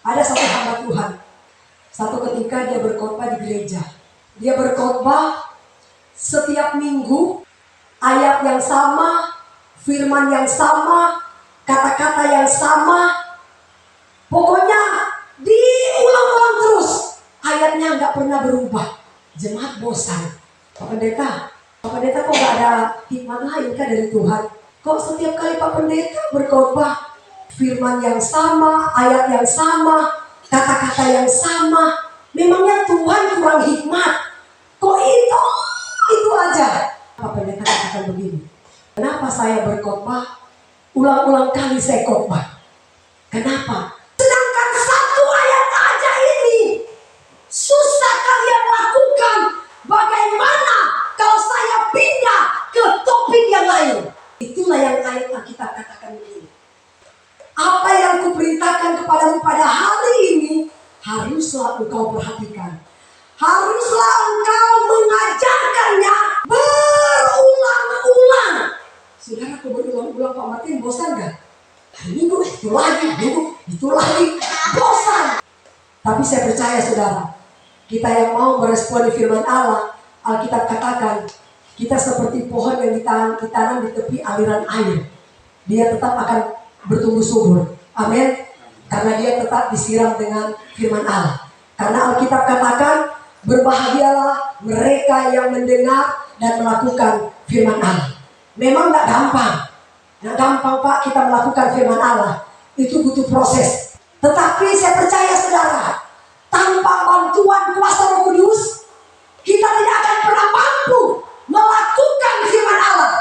Ada satu hamba Tuhan. Satu ketika dia berkhotbah di gereja. Dia berkhotbah setiap minggu, ayat yang sama, firman yang sama, kata-kata yang sama. Pokoknya diulang-ulang terus. Ayatnya nggak pernah berubah. Jemaat bosan. Pak Pendeta kok nggak ada hikmat lain kah dari Tuhan? Kok setiap kali Pak Pendeta berkhotbah, firman yang sama, ayat yang sama, kata-kata yang sama. Memangnya Tuhan kurang hikmat? Kok itu aja? Pak Pendeta katakan begini. Kenapa saya berkhotbah? Ulang-ulang kali saya khotbah. Kenapa? Sedangkan satu ayat aja ini susah kalian lakukan. Bagaimana kalau saya pindah ke topik yang lain? Itulah yang ayat Alkitab katakan begini. Apa yang kuperintahkan kepadamu pada hari ini, haruslah engkau perhatikan. Haruslah engkau mengajarkannya berulang-ulang. Saudara, aku berulang-ulang Pak Martin, bosan gak? Hari Minggu itu lagi, bosan. Tapi saya percaya saudara, kita yang mau meresponi firman Allah, Alkitab katakan, kita seperti pohon yang ditanam di tepi aliran air. Dia tetap akan bertumbuh subur. Amin. Karena dia tetap disiram dengan firman Allah. Karena Alkitab katakan, berbahagialah mereka yang mendengar dan melakukan firman Allah. Memang gak gampang. Gak gampang Pak kita melakukan firman Allah. Itu butuh proses. Tetapi saya percaya saudara, tanpa bantuan kuasa Roh Kudus, kita tidak akan pernah mampu melakukan firman Allah.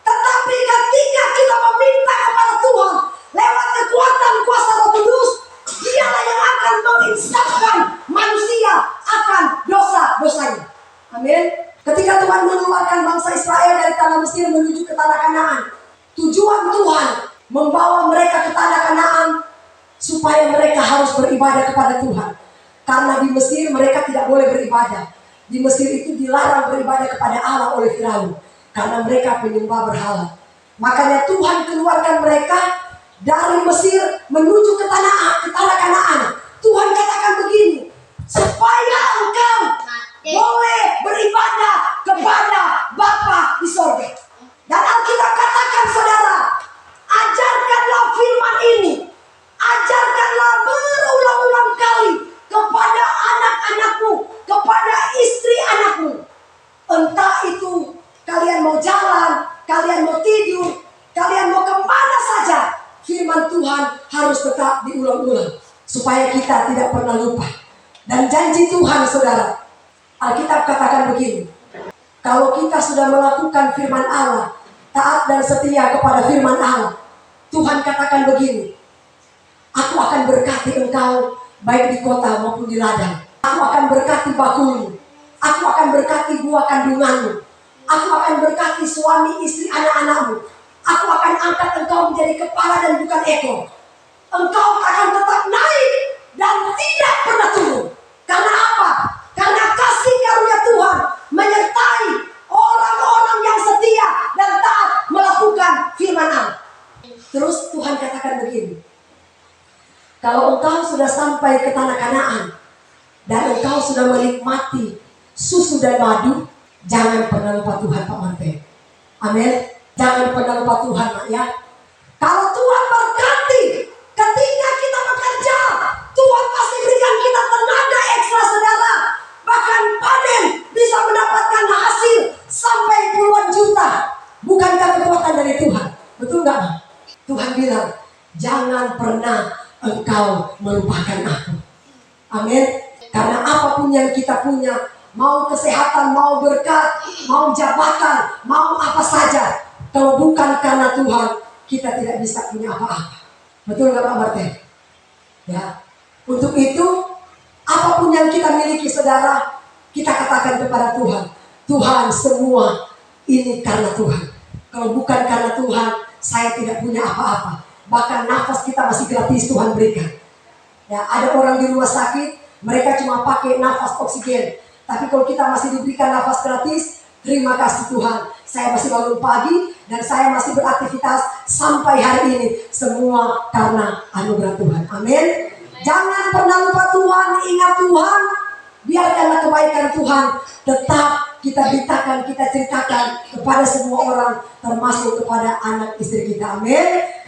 Tetapi ketika kita meminta kepada Tuhan lewat kekuatan kuasa Roh Kudus, Dialah yang akan menginsafkan manusia akan dosa-dosanya. Amin. Ketika Tuhan mengeluarkan bangsa Israel dari tanah Mesir menuju ke tanah Kanaan, tujuan Tuhan membawa mereka ke tanah Kanaan supaya mereka harus beribadah kepada Tuhan. Karena di Mesir mereka tidak boleh beribadah. Di Mesir itu dilarang beribadah kepada Allah oleh Firaun, karena mereka penyembah berhala. Makanya Tuhan keluarkan mereka dari Mesir menuju ke tanah Kanaan. Tuhan katakan begini, supaya engkau boleh beribadah kepada Bapa di sorga. Dan Alkitab katakan saudara, ajarkanlah firman ini, ajarkanlah berulang-ulang kali kepada anak-anakmu, kepada istri anakmu. Entah itu kalian mau jalan, kalian mau tidur, kalian mau kemana saja, firman Tuhan harus tetap diulang-ulang supaya kita tidak pernah lupa. Dan janji Tuhan saudara, Alkitab katakan begini, kalau kita sudah melakukan firman Allah, taat dan setia kepada firman Allah, Tuhan katakan begini, aku akan berkati engkau baik di kota maupun di ladang. Aku akan berkati bakulmu, aku akan berkati buah kandunganmu, aku akan berkati suami, istri, anak-anakmu. Aku akan angkat engkau menjadi kepala dan bukan ekor. Engkau akan tetap naik dan tidak pernah turun. Karena apa? Karena kasih karunia Tuhan menyertai orang-orang yang setia dan taat melakukan firman Allah. Terus Tuhan katakan begini, kalau engkau sudah sampai ke tanah Kanaan dan engkau sudah menikmati susu dan madu, jangan pernah lupa Tuhan Pak Mante. Amin. Jangan pernah lupa Tuhan Pak ya. Kalau Tuhan berkati ketika kita bekerja, Tuhan pasti berikan kita tenaga ekstra saudara. Bahkan panen bisa mendapatkan hasil sampai puluhan juta. Bukankah kekuatan dari Tuhan? Betul gak? Tuhan bilang, jangan pernah engkau melupakan aku. Amin. Karena apapun yang kita punya, mau kesehatan, mau berkat, mau jabatan, mau apa saja, kalau bukan karena Tuhan, kita tidak bisa punya apa-apa. Betul gak Pak Martin? Ya. Untuk itu, apapun yang kita miliki saudara, kita katakan kepada Tuhan, Tuhan semua ini karena Tuhan. Kalau bukan karena Tuhan, saya tidak punya apa-apa. Bahkan nafas kita masih gratis Tuhan berikan. Ya, ada orang di rumah sakit, mereka cuma pakai nafas oksigen. Tapi kalau kita masih diberikan nafas gratis, terima kasih Tuhan. Saya masih bangun pagi dan saya masih beraktivitas sampai hari ini. Semua karena anugerah Tuhan. Amin. Jangan pernah lupa Tuhan, ingat Tuhan. Biarkanlah kebaikan Tuhan tetap kita beritakan, kita ceritakan kepada semua orang, termasuk kepada anak istri kita. Amin.